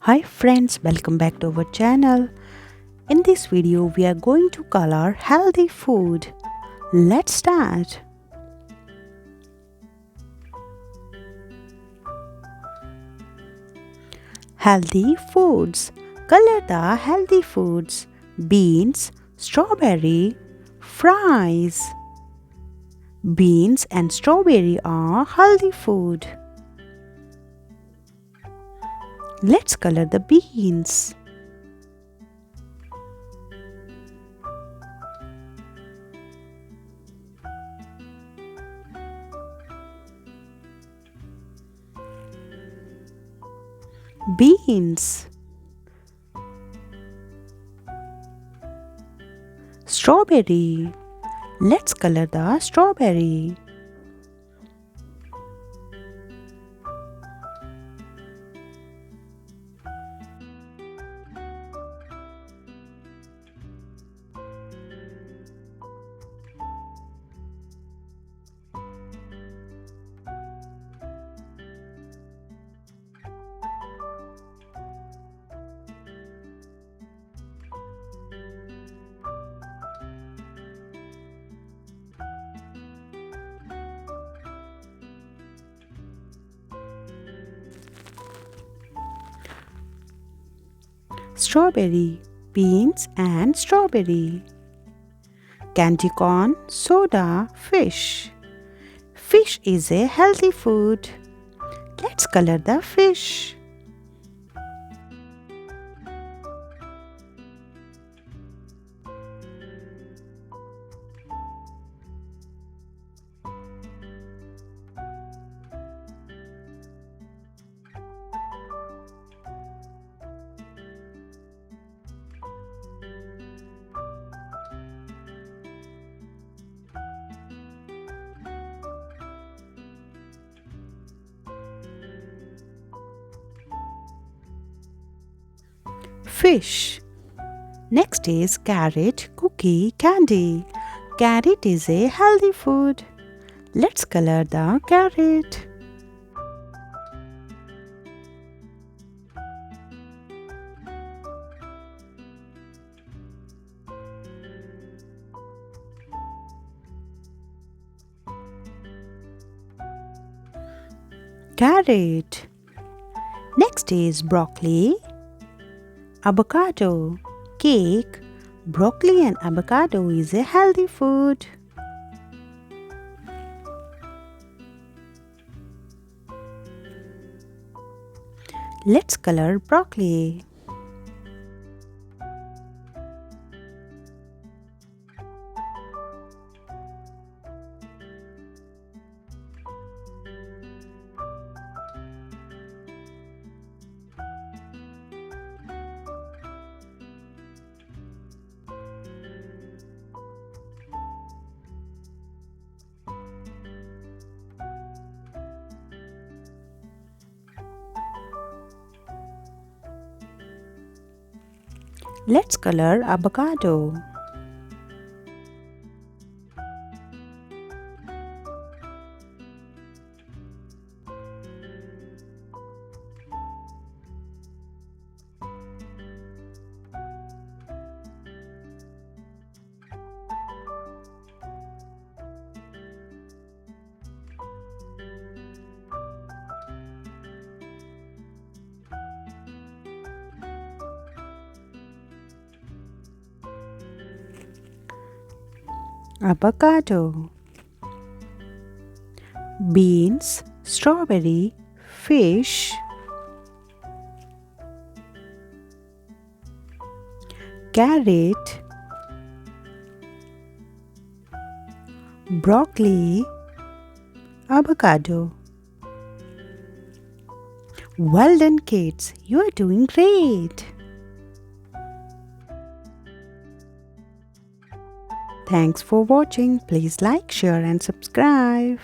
Hi friends, welcome back to our channel. In this video, we are going to color healthy food. Let's start. Healthy foods. Color the healthy foods. Beans, strawberry, fries. Beans and strawberry are healthy food. Let's color the beans. Beans. Strawberry. Let's color the strawberry. Strawberry, beans and strawberry. Candy corn, soda, fish. Fish is a healthy food. Let's color the fish. Fish. Next is carrot, cookie, candy. Carrot is a healthy food. Let's color the carrot. Carrot. Next is broccoli, avocado, cake. Broccoli and avocado is a healthy food. Let's color broccoli. Let's color avocado. Avocado. Beans, strawberry, fish. Carrot, broccoli, avocado. Well done, kids. You are doing great. Thanks for watching. Please like, share and subscribe.